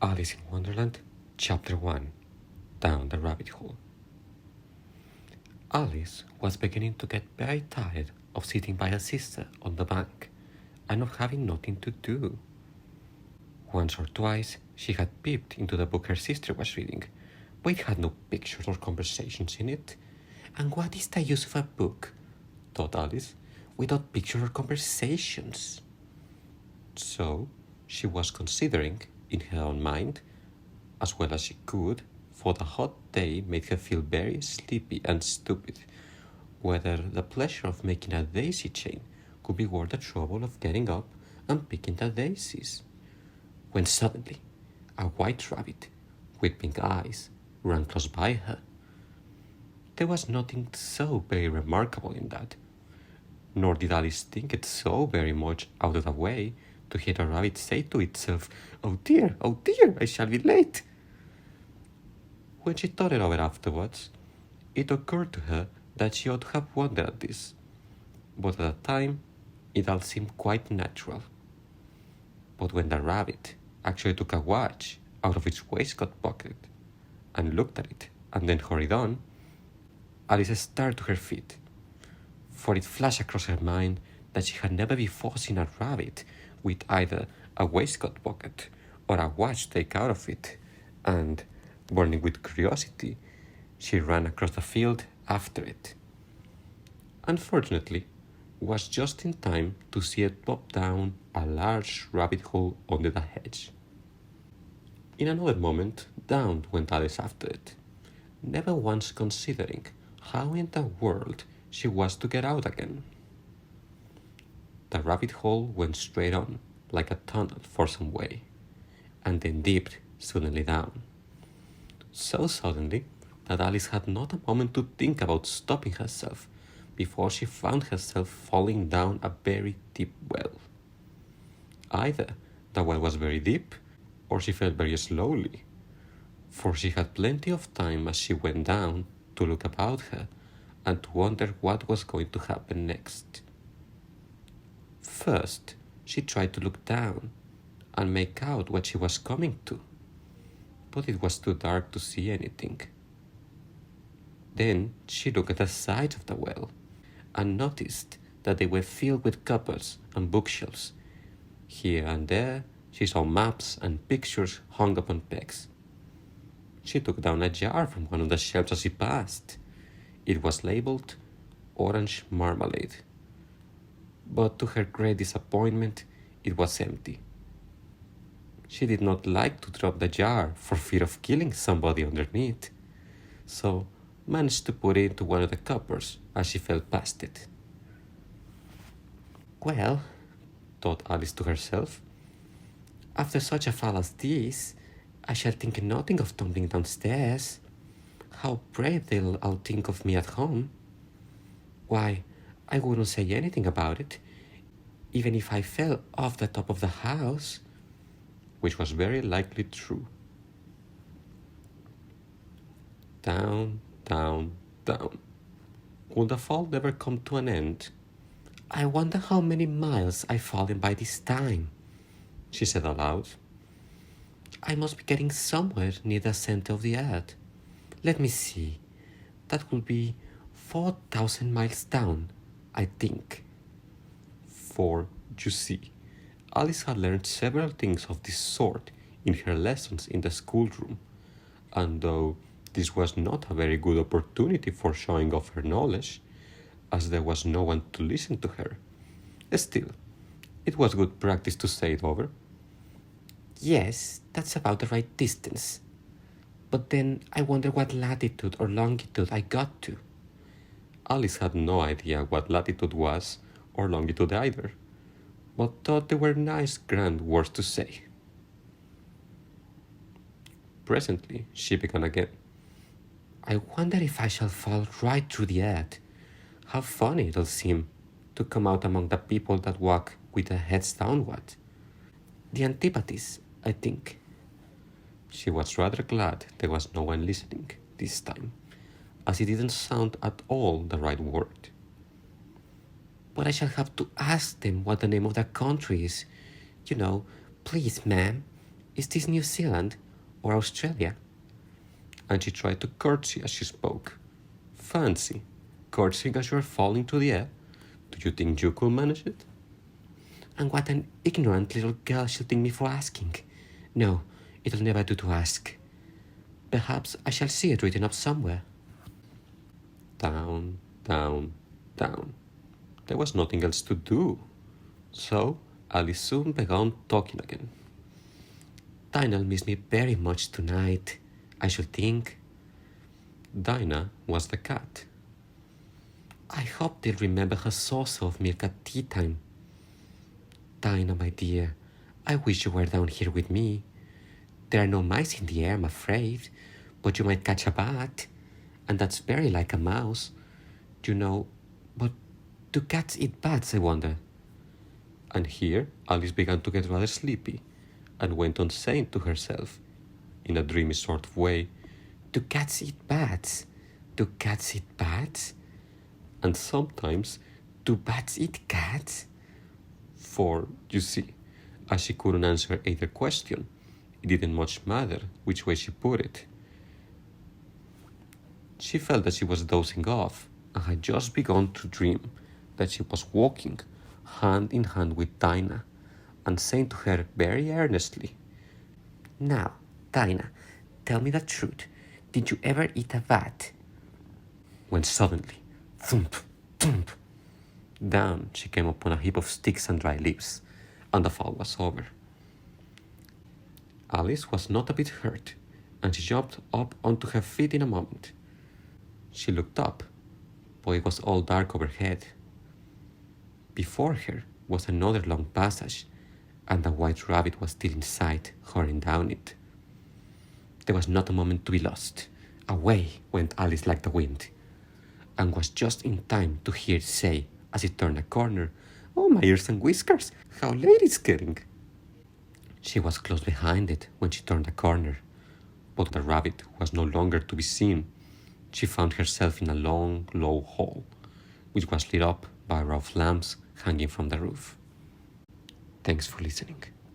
Alice in Wonderland, Chapter 1 Down the Rabbit Hole. Alice was beginning to get very tired of sitting by her sister on the bank and of having nothing to do. Once or twice she had peeped into the book her sister was reading, but it had no pictures or conversations in it. And what is the use of a book, thought Alice, without pictures or conversations? So she was considering, in her own mind, as well as she could, for the hot day made her feel very sleepy and stupid, whether the pleasure of making a daisy chain could be worth the trouble of getting up and picking the daisies. When suddenly a white rabbit with pink eyes ran close by her. There was nothing so very remarkable in that, nor did Alice think it so very much out of the way to hear a rabbit say to itself, oh dear, I shall be late." When she thought it over afterwards, it occurred to her that she ought to have wondered at this, but at the time it all seemed quite natural. But when the rabbit actually took a watch out of its waistcoat pocket and looked at it and then hurried on, Alice started to her feet, for it flashed across her mind that she had never before seen a rabbit with either a waistcoat pocket or a watch taken out of it, and, burning with curiosity, she ran across the field after it. Unfortunately, was just in time to see it pop down a large rabbit hole under the hedge. In another moment, down went Alice after it, never once considering how in the world she was to get out again. The rabbit hole went straight on, like a tunnel for some way, and then dipped suddenly down. So suddenly that Alice had not a moment to think about stopping herself before she found herself falling down a very deep well. Either the well was very deep, or she fell very slowly, for she had plenty of time as she went down to look about her and to wonder what was going to happen next. First, she tried to look down and make out what she was coming to, but it was too dark to see anything. Then she looked at the sides of the well and noticed that they were filled with cupboards and bookshelves. Here and there she saw maps and pictures hung upon pegs. She took down a jar from one of the shelves as she passed. It was labeled orange marmalade, but to her great disappointment it was empty. She did not like to drop the jar for fear of killing somebody underneath, so managed to put it into one of the cupboards as she fell past it. Well, thought Alice to herself, after such a fall as this, I shall think nothing of tumbling downstairs. How brave they'll all think of me at home. Why, I wouldn't say anything about it, even if I fell off the top of the house, which was very likely true. Down, down, down. Would the fall never come to an end? I wonder how many miles I've fallen by this time, she said aloud. I must be getting somewhere near the center of the earth. Let me see. That will be 4,000 miles down, I think. For, you see, Alice had learned several things of this sort in her lessons in the schoolroom, and though this was not a very good opportunity for showing off her knowledge, as there was no one to listen to her, still, it was good practice to say it over. Yes, that's about the right distance. But then I wonder what latitude or longitude I got to. Alice had no idea what latitude was, or longitude either, but thought they were nice grand words to say. Presently she began again. I wonder if I shall fall right through the earth. How funny it'll seem to come out among the people that walk with their heads downward. The antipathies, I think. She was rather glad there was no one listening this time, as it didn't sound at all the right word. But I shall have to ask them what the name of the country is. You know, please, ma'am, Is this New Zealand or Australia? And she tried to curtsy as she spoke. Fancy, curtsying as you are falling to the air. Do you think you could manage it? And what an ignorant little girl she'll think me for asking. No, it'll never do to ask. Perhaps I shall see it written up somewhere. Down, down, down. There was nothing else to do. So Alice soon began talking again. Dinah'll miss me very much tonight, I should think. Dinah was the cat. I hope they'll remember her saucer of milk at tea time. Dinah, my dear, I wish you were down here with me. There are no mice in the air, I'm afraid, but you might catch a bat, and that's very like a mouse. You know, but do cats eat bats, I wonder? And here Alice began to get rather sleepy, and went on saying to herself, in a dreamy sort of way, do cats eat bats? Do cats eat bats? And sometimes, do bats eat cats? For, you see, as she couldn't answer either question, it didn't much matter which way she put it. She felt that she was dozing off, and had just begun to dream that she was walking hand in hand with Dinah, and saying to her very earnestly, Now, Dinah, tell me the truth. Did you ever eat a bat? When suddenly, thump, thump, down she came upon a heap of sticks and dry leaves, and the fall was over. Alice was not a bit hurt, and she jumped up onto her feet in a moment. She looked up, but it was all dark overhead. Before her was another long passage, and the white rabbit was still in sight, hurrying down it. There was not a moment to be lost. Away went Alice like the wind, and was just in time to hear it say, as it turned a corner, Oh, my ears and whiskers, how late it's getting. She was close behind it when she turned the corner, but the rabbit was no longer to be seen. She found herself in a long, low hall, which was lit up by a row of lamps hanging from the roof. Thanks for listening.